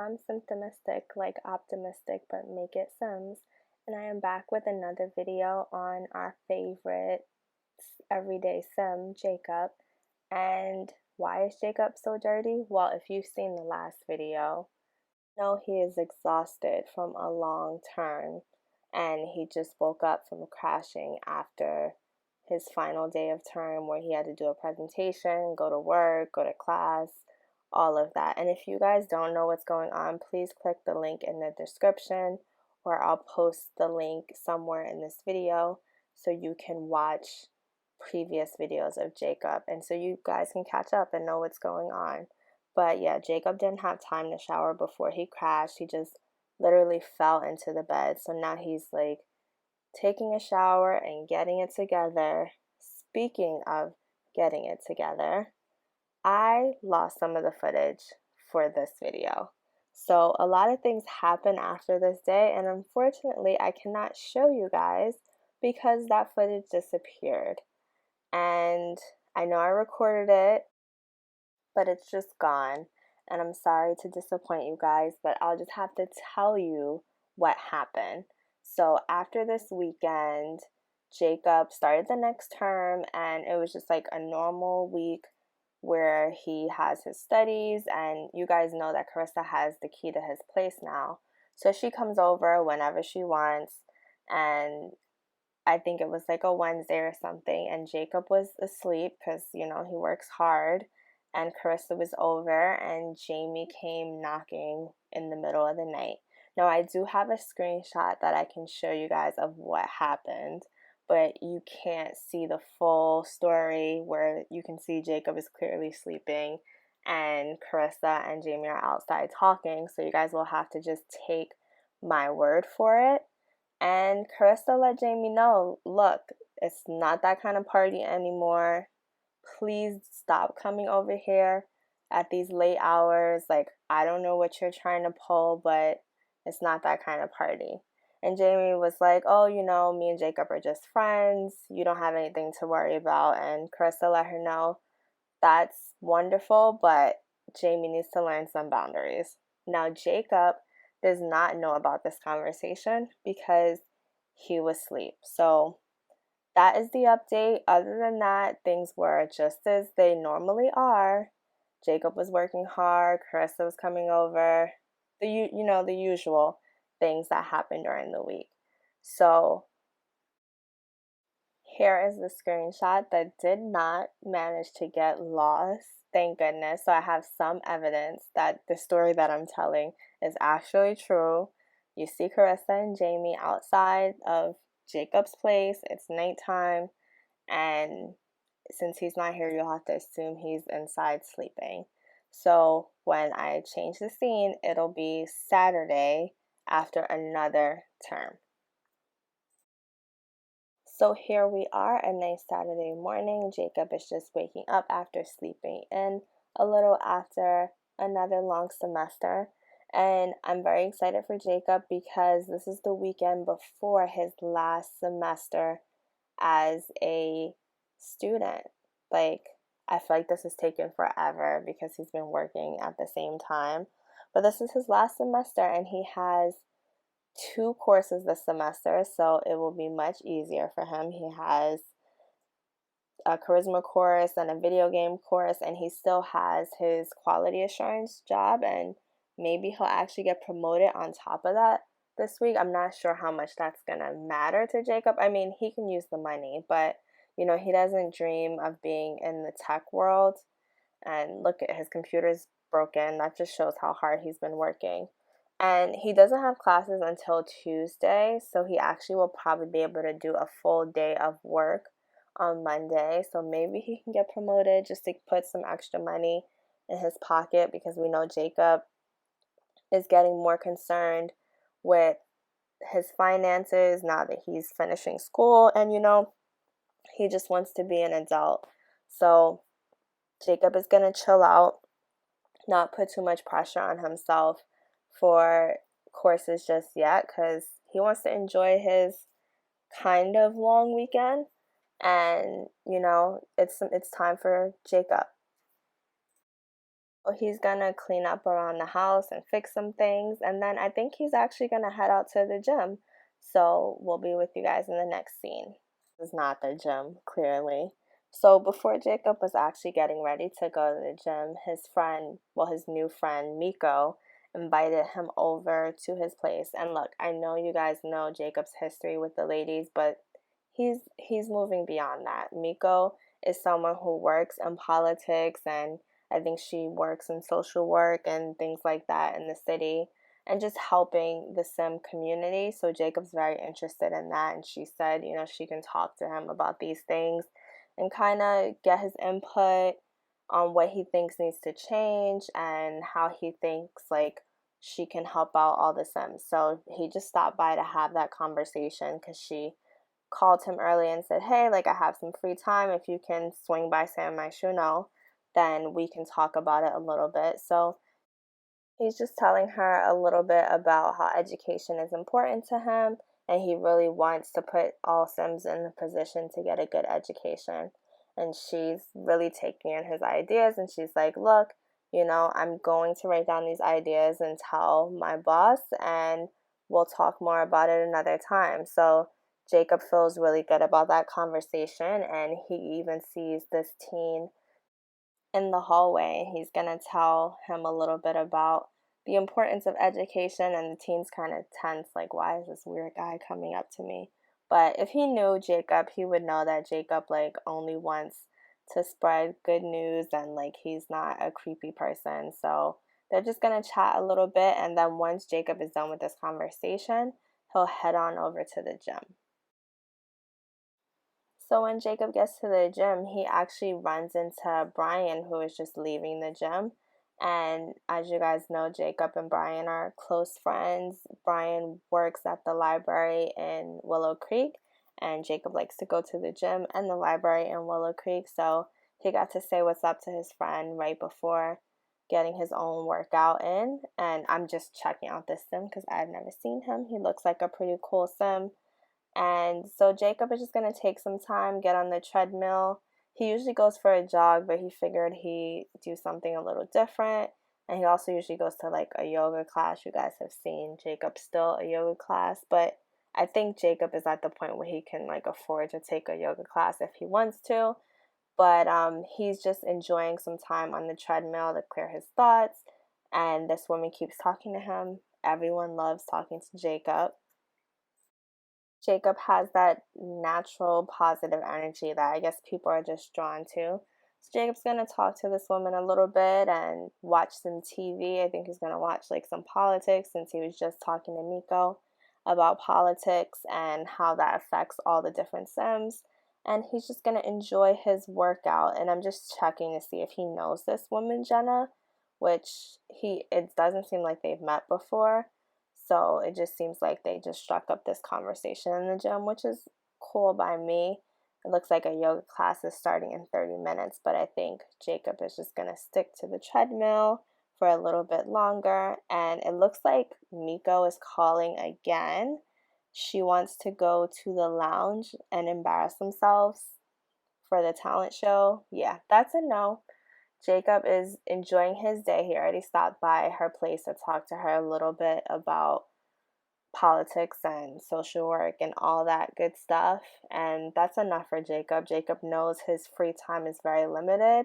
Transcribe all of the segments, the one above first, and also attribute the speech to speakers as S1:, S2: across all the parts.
S1: I'm Simtimistic, like optimistic, but make it Sims, and I am back with another video on our favorite everyday Sim, Jacob. And why is Jacob so dirty? Well, if you've seen the last video, you know he is exhausted from a long term, and he just woke up from crashing after his final day of term where he had to do a presentation, go to work, go to class, all of that. And if you guys don't know what's going on, please click the link in the description, or I'll post the link somewhere in this video so you can watch previous videos of Jacob and so you guys can catch up and know what's going on. But yeah, Jacob didn't have time to shower before he crashed. He just literally fell into the bed. So now he's like taking a shower and getting it together. Speaking of getting it together, I lost some of the footage for this video. So a lot of things happen after this day, and unfortunately I cannot show you guys because that footage disappeared. And I know I recorded it, but it's just gone. And I'm sorry to disappoint you guys, but I'll just have to tell you what happened. So after this weekend, Jacob started the next term, and it was just like a normal week where he has his studies. And you guys know that Carissa has the key to his place now. So she comes over whenever she wants, and I think it was like a Wednesday or something, and Jacob was asleep because, you know, he works hard, and Carissa was over, and Jamie came knocking in the middle of the night. Now, I do have a screenshot that I can show you guys of what happened, but you can't see the full story where you can see Jacob is clearly sleeping, and Carissa and Jamie are outside talking, so you guys will have to just take my word for it. And Carissa let Jamie know, look, it's not that kind of party anymore. Please stop coming over here at these late hours. Like, I don't know what you're trying to pull, but it's not that kind of party. And Jamie was like, oh, you know, me and Jacob are just friends. You don't have anything to worry about. And Carissa let her know, that's wonderful, but Jamie needs to learn some boundaries. Now, Jacob does not know about this conversation because he was asleep. So that is the update. Other than that, things were just as they normally are. Jacob was working hard. Carissa was coming over. The usual things that happen during the week. So here is the screenshot that did not manage to get lost. Thank goodness. So I have some evidence that the story that I'm telling is actually true. You see Carissa and Jamie outside of Jacob's place. It's nighttime, and since he's not here, you'll have to assume he's inside sleeping. So when I change the scene, it'll be Saturday after another term. So here we are, a nice Saturday morning. Jacob is just waking up after sleeping in a little after another long semester. And I'm very excited for Jacob because this is the weekend before his last semester as a student. Like, I feel like this has taken forever because he's been working at the same time. But this is his last semester, and he has 2 courses this semester, so it will be much easier for him. He has a charisma course and a video game course, and he still has his quality assurance job, and maybe he'll actually get promoted on top of that this week. I'm not sure how much that's gonna matter to Jacob. I mean, he can use the money, but you know, he doesn't dream of being in the tech world. And look, at his computer's broken. That just shows how hard he's been working. And he doesn't have classes until Tuesday, so he actually will probably be able to do a full day of work on Monday. So maybe he can get promoted just to put some extra money in his pocket, because we know Jacob is getting more concerned with his finances now that he's finishing school, and you know, he just wants to be an adult. So Jacob is going to chill out, not put too much pressure on himself for courses just yet, because he wants to enjoy his kind of long weekend. And you know, it's time for Jacob. He's gonna clean up around the house and fix some things, and then I think he's actually gonna head out to the gym. So we'll be with you guys in the next scene. This is not the gym, clearly. So before Jacob was actually getting ready to go to the gym, his friend, well, his new friend, Miko, invited him over to his place. And look, I know you guys know Jacob's history with the ladies, but he's moving beyond that. Miko is someone who works in politics, and I think she works in social work and things like that in the city and just helping the sim community. So Jacob's very interested in that, and she said, she can talk to him about these things and kind of get his input on what he thinks needs to change and how he thinks like she can help out all the sims. So he just stopped by to have that conversation because she called him early and said, hey, like I have some free time. If you can swing by San Moschino, then we can talk about it a little bit. So he's just telling her a little bit about how education is important to him, and he really wants to put all Sims in the position to get a good education. And she's really taking in his ideas, and she's like, look, I'm going to write down these ideas and tell my boss, and we'll talk more about it another time. So Jacob feels really good about that conversation, and he even sees this teen in the hallway. He's going to tell him a little bit about the importance of education, and the teen's kind of tense, like, why is this weird guy coming up to me? But if he knew Jacob, he would know that Jacob, like, only wants to spread good news, and, like, he's not a creepy person. So they're just going to chat a little bit, and then once Jacob is done with this conversation, he'll head on over to the gym. So when Jacob gets to the gym, he actually runs into Brian, who is just leaving the gym. And as you guys know, Jacob and Brian are close friends. Brian works at the library in Willow Creek, and Jacob likes to go to the gym and the library in Willow Creek. So he got to say what's up to his friend right before getting his own workout in. And I'm just checking out this sim because I've never seen him. He looks like a pretty cool sim. And so Jacob is just going to take some time, get on the treadmill. He usually goes for a jog, but he figured he'd do something a little different. And he also usually goes to like a yoga class. You guys have seen Jacob still a yoga class, but I think Jacob is at the point where he can like afford to take a yoga class if he wants to. But he's just enjoying some time on the treadmill to clear his thoughts. And this woman keeps talking to him. Everyone loves talking to Jacob. Jacob has that natural positive energy that I guess people are just drawn to. So Jacob's going to talk to this woman a little bit and watch some TV. I think he's going to watch like some politics since he was just talking to Miko about politics and how that affects all the different Sims. And he's just going to enjoy his workout. And I'm just checking to see if he knows this woman, Jenna, which it doesn't seem like they've met before. So it just seems like they just struck up this conversation in the gym, which is cool by me. It looks like a yoga class is starting in 30 minutes, but I think Jacob is just going to stick to the treadmill for a little bit longer. And it looks like Miko is calling again. She wants to go to the lounge and embarrass themselves for the talent show. Yeah, that's a no. Jacob is enjoying his day. He already stopped by her place to talk to her a little bit about politics and social work and all that good stuff. And that's enough for Jacob. Jacob knows his free time is very limited.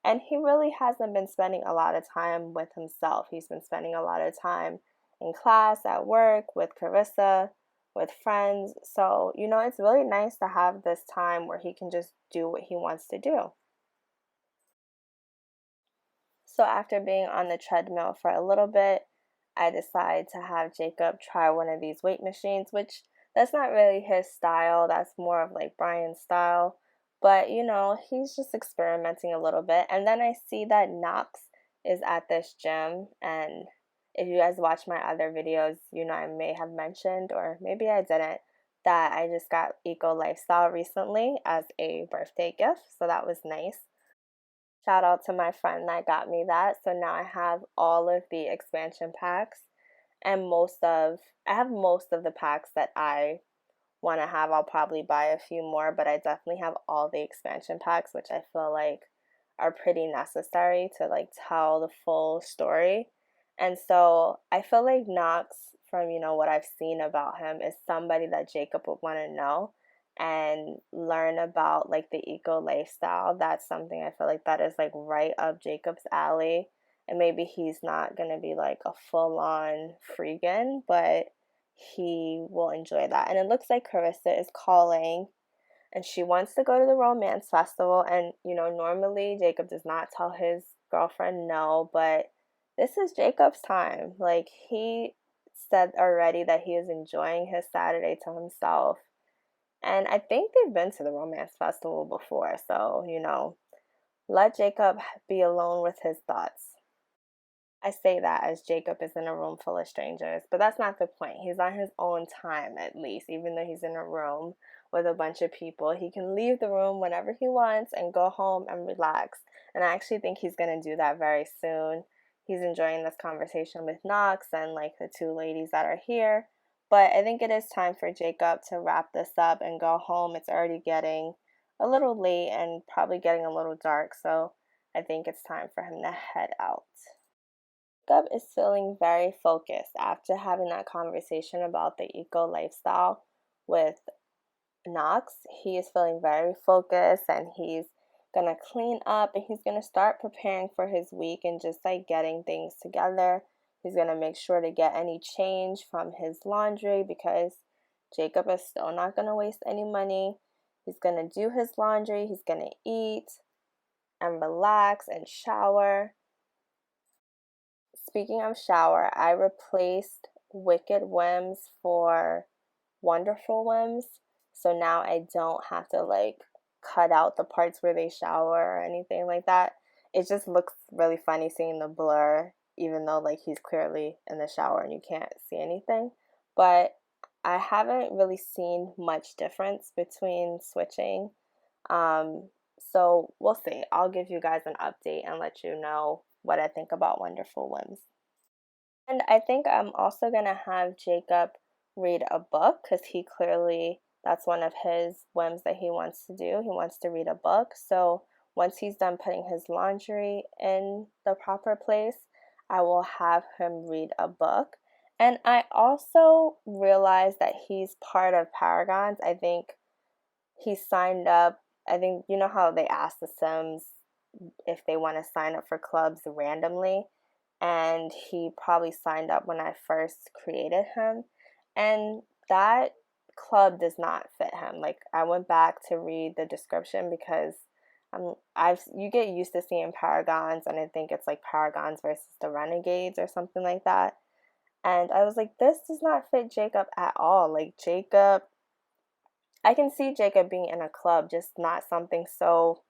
S1: And he really hasn't been spending a lot of time with himself. He's been spending a lot of time in class, at work, with Carissa, with friends. So, it's really nice to have this time where he can just do what he wants to do. So after being on the treadmill for a little bit, I decide to have Jacob try one of these weight machines, which that's not really his style. That's more of like Brian's style. But, he's just experimenting a little bit. And then I see that Knox is at this gym. And if you guys watch my other videos, I may have mentioned, or maybe I didn't, that I just got Eco Lifestyle recently as a birthday gift. So that was nice. Shout out to my friend that got me that. So now I have all of the expansion packs, and I have most of the packs that I want to have. I'll probably buy a few more, but I definitely have all the expansion packs, which I feel like are pretty necessary to like tell the full story. And so I feel like Knox, from what I've seen about him, is somebody that Jacob would want to know and learn about, like the eco lifestyle. That's something I feel like that is like right up Jacob's alley. And maybe he's not gonna be like a full-on freegan, but he will enjoy that. And it looks like Carissa is calling and she wants to go to the romance festival. And normally Jacob does not tell his girlfriend no, but this is Jacob's time. Like, he said already that he is enjoying his Saturday to himself. And I think they've been to the romance festival before, so let Jacob be alone with his thoughts. I say that as Jacob is in a room full of strangers, but that's not the point. He's on his own time, at least. Even though he's in a room with a bunch of people, he can leave the room whenever he wants and go home and relax. And I actually think he's going to do that very soon. He's enjoying this conversation with Knox and like the two ladies that are here. But I think it is time for Jacob to wrap this up and go home. It's already getting a little late and probably getting a little dark, so I think it's time for him to head out. Jacob is feeling very focused after having that conversation about the eco lifestyle with Knox. He is feeling very focused and he's gonna clean up and he's gonna start preparing for his week and just like getting things together. He's gonna make sure to get any change from his laundry because Jacob is still not gonna waste any money. He's gonna do his laundry, he's gonna eat and relax and shower. Speaking of shower, I replaced Wicked Whims for Wonderful Whims. So now I don't have to like cut out the parts where they shower or anything like that. It just looks really funny seeing the blur, even though like he's clearly in the shower and you can't see anything. But I haven't really seen much difference between switching. So we'll see. I'll give you guys an update and let you know what I think about Wonderful Whims. And I think I'm also going to have Jacob read a book because that's one of his whims that he wants to do. He wants to read a book. So once he's done putting his laundry in the proper place, I will have him read a book. And I also realized that he's part of Paragons. I think he signed up. I think how they ask the Sims if they want to sign up for clubs randomly, and he probably signed up when I first created him, and that club does not fit him. Like, I went back to read the description because you get used to seeing Paragons, and I think it's like Paragons versus the Renegades or something like that, and I was like, this does not fit Jacob at all. Like, Jacob, I can see Jacob being in a club, just not something so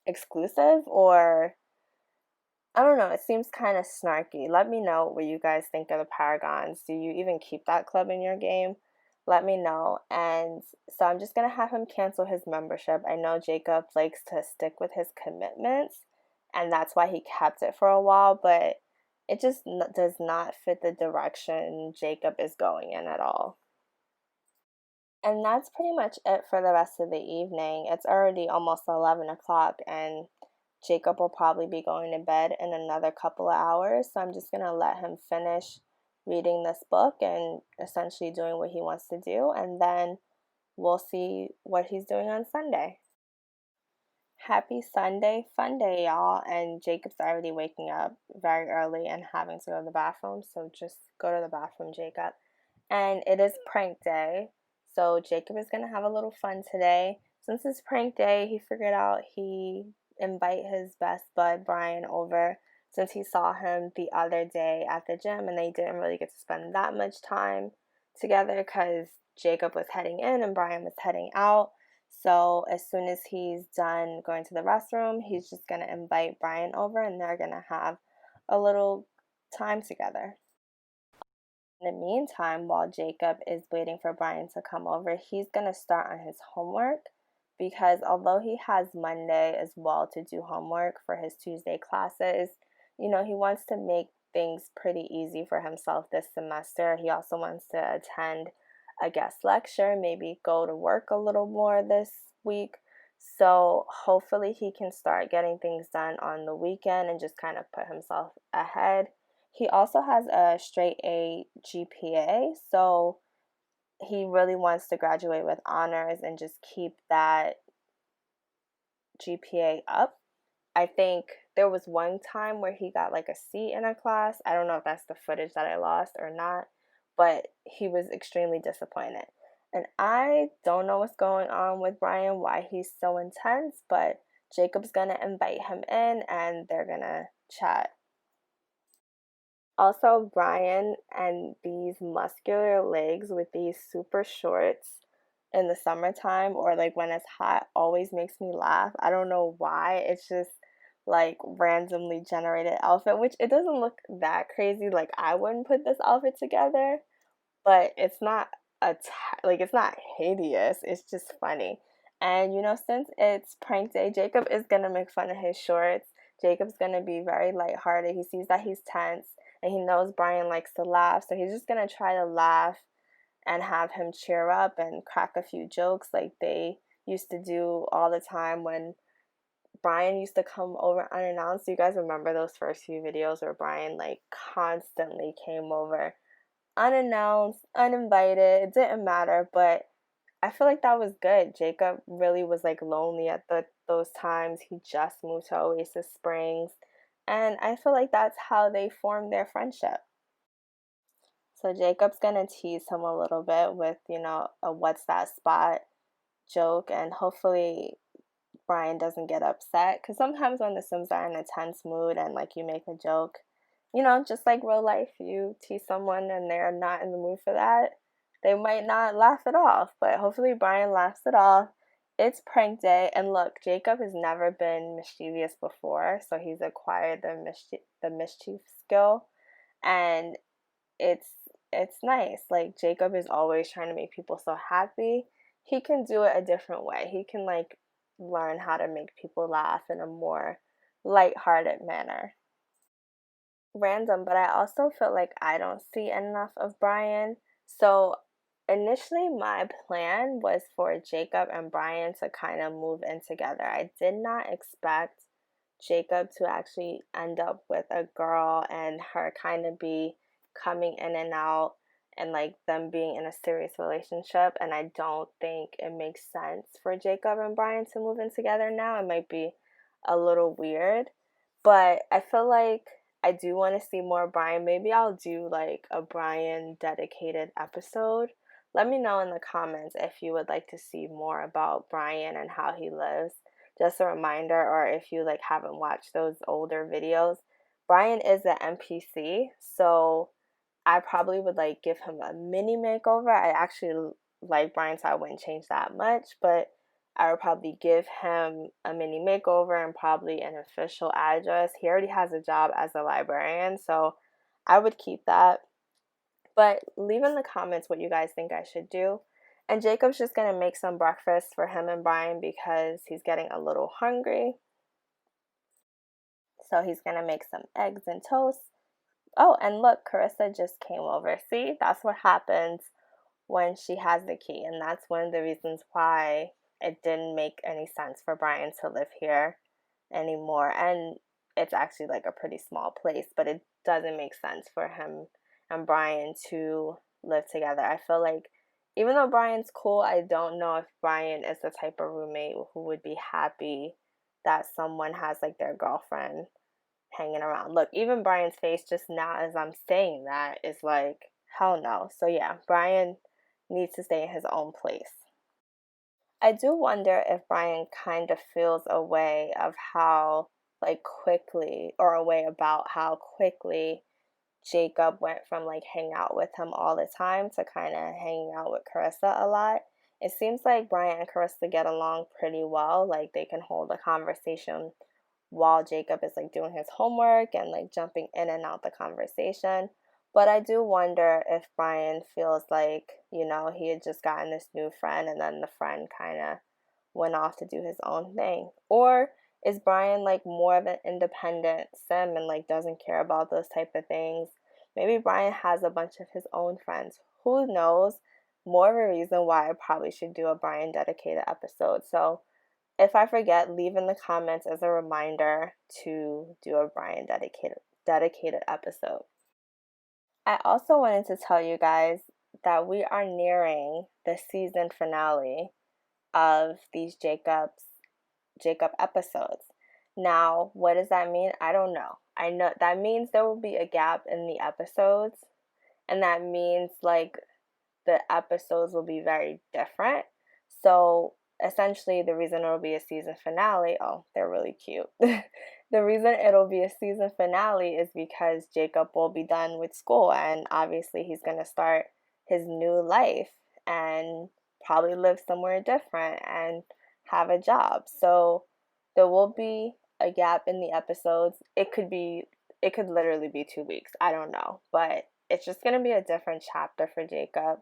S1: exclusive, or I don't know, it seems kind of snarky. Let me know what you guys think of the Paragons. Do you even keep that club in your game? Let me know. And so I'm just going to have him cancel his membership. I know Jacob likes to stick with his commitments, and that's why he kept it for a while, but it just does not fit the direction Jacob is going in at all. And that's pretty much it for the rest of the evening. It's already almost 11 o'clock, and Jacob will probably be going to bed in another couple of hours. So I'm just going to let him finish reading this book and essentially doing what he wants to do. And then we'll see what he's doing on Sunday. Happy Sunday, fun day, y'all. And Jacob's already waking up very early and having to go to the bathroom. So just go to the bathroom, Jacob. And it is prank day. So Jacob is going to have a little fun today. Since it's prank day, he figured out he invite his best bud Brian over since he saw him the other day at the gym and they didn't really get to spend that much time together because Jacob was heading in and Brian was heading out. So as soon as he's done going to the restroom, he's just going to invite Brian over and they're going to have a little time together. In the meantime, while Jacob is waiting for Brian to come over, he's going to start on his homework because although he has Monday as well to do homework for his Tuesday classes, he wants to make things pretty easy for himself this semester. He also wants to attend a guest lecture, maybe go to work a little more this week. So hopefully he can start getting things done on the weekend and just kind of put himself ahead. He also has a straight A GPA, so he really wants to graduate with honors and just keep that GPA up. I think there was one time where he got like a C in a class. I don't know if that's the footage that I lost or not, but he was extremely disappointed. And I don't know what's going on with Brian, why he's so intense, but Jacob's gonna invite him in and they're gonna chat. Also, Brian and these muscular legs with these super shorts in the summertime or like when it's hot always makes me laugh. I don't know why. It's just like randomly generated outfit, which it doesn't look that crazy. Like I wouldn't put this outfit together, but it's not like it's not hideous. It's just funny. And since it's prank day, Jacob is gonna make fun of his shorts. Jacob's gonna be very lighthearted. He sees that he's tense and he knows Brian likes to laugh, so he's just gonna try to laugh and have him cheer up and crack a few jokes like they used to do all the time when Brian used to come over unannounced. You guys remember those first few videos where Brian like constantly came over unannounced, uninvited, it didn't matter, but I feel like that was good. Jacob really was like lonely at those times. He just moved to Oasis Springs, and I feel like that's how they formed their friendship. So Jacob's gonna tease him a little bit with, a what's that spot joke, and hopefully Brian doesn't get upset. Because sometimes when the Sims are in a tense mood and like you make a joke, just like real life, you tease someone and they're not in the mood for that, they might not laugh it off. But hopefully Brian laughs it off. It's prank day, and look, Jacob has never been mischievous before, so he's acquired the mischief skill, and it's it's nice. Like Jacob is always trying to make people so happy. He can do it a different way. He can like learn how to make people laugh in a more light-hearted manner. Random, but I also feel like I don't see enough of Brian. So initially, my plan was for Jacob and Brian to kind of move in together. I did not expect Jacob to actually end up with a girl and her kind of be coming in and out and like them being in a serious relationship. And I don't think it makes sense for Jacob and Brian to move in together now. It might be a little weird, but I feel like I do want to see more Brian. Maybe I'll do like a Brian dedicated episode. Let me know in the comments if you would like to see more about Brian and how he lives. Just a reminder, or if you like haven't watched those older videos, Brian is an NPC, so I probably would like give him a mini makeover. I actually like Brian, so I wouldn't change that much, but I would probably give him a mini makeover and probably an official address. He already has a job as a librarian, so I would keep that. But leave in the comments what you guys think I should do. And Jacob's just going to make some breakfast for him and Brian because he's getting a little hungry. So he's going to make some eggs and toast. Oh, and look, Carissa just came over. See, that's what happens when she has the key. And that's one of the reasons why it didn't make any sense for Brian to live here anymore. And it's actually like a pretty small place, but it doesn't make sense for him and Brian to live together. I feel like even though Brian's cool, I don't know if Brian is the type of roommate who would be happy that someone has like their girlfriend hanging around. Look, even Brian's face just now as I'm saying that is like, hell no. So yeah, Brian needs to stay in his own place. I do wonder if Brian kind of feels a way of how like quickly, or a way about how quickly Jacob went from like hanging out with him all the time to kind of hanging out with Carissa a lot. It seems like Brian and Carissa get along pretty well. Like they can hold a conversation while Jacob is like doing his homework and like jumping in and out the conversation. But I do wonder if Brian feels like, he had just gotten this new friend and then the friend kind of went off to do his own thing. Or is Brian like more of an independent sim and like doesn't care about those type of things? Maybe Brian has a bunch of his own friends. Who knows? More of a reason why I probably should do a Brian dedicated episode. So if I forget, leave in the comments as a reminder to do a Brian dedicated episode. I also wanted to tell you guys that we are nearing the season finale of these Jacob episodes. Now, what does that mean? I don't know. I know that means there will be a gap in the episodes, and that means like the episodes will be very different. So essentially, the reason it'll be a season finale, oh, they're really cute. The reason it'll be a season finale is because Jacob will be done with school, and obviously he's going to start his new life and probably live somewhere different and have a job. So there will be a gap in the episodes. It could literally be 2 weeks. I don't know, but it's just going to be a different chapter for Jacob.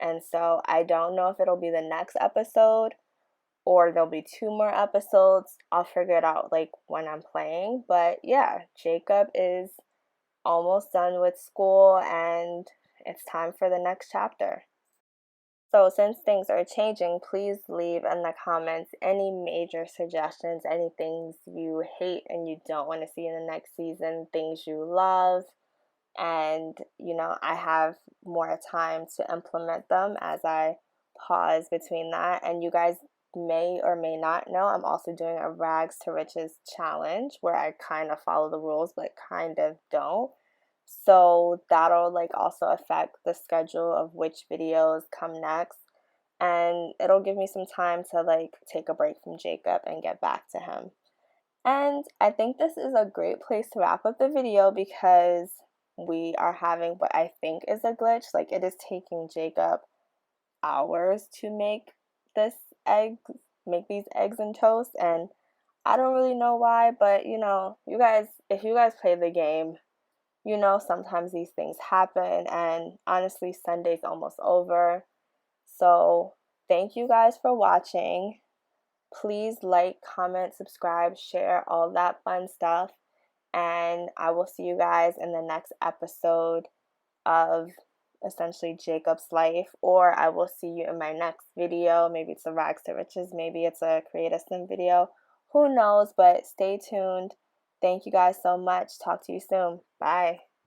S1: And so I don't know if it'll be the next episode or there'll be 2 more episodes. I'll figure it out like when I'm playing. But yeah, Jacob is almost done with school and it's time for the next chapter. So since things are changing, please leave in the comments any major suggestions, any things you hate and you don't want to see in the next season, things you love. And, I have more time to implement them as I pause between that. And you guys may or may not know, I'm also doing a rags to riches challenge where I kind of follow the rules, but kind of don't. So that'll also affect the schedule of which videos come next. And it'll give me some time to take a break from Jacob and get back to him. And I think this is a great place to wrap up the video because we are having what I think is a glitch. It is taking Jacob hours to make these eggs and toast, and I don't really know why, but you guys, if you guys play the game, sometimes these things happen, and honestly, Sunday's almost over. So thank you guys for watching. Please like, comment, subscribe, share, all that fun stuff. And I will see you guys in the next episode of essentially Jacob's life, or I will see you in my next video. Maybe it's a rags to riches, maybe it's a create a sim video. Who knows? But stay tuned. Thank you guys so much. Talk to you soon. Bye.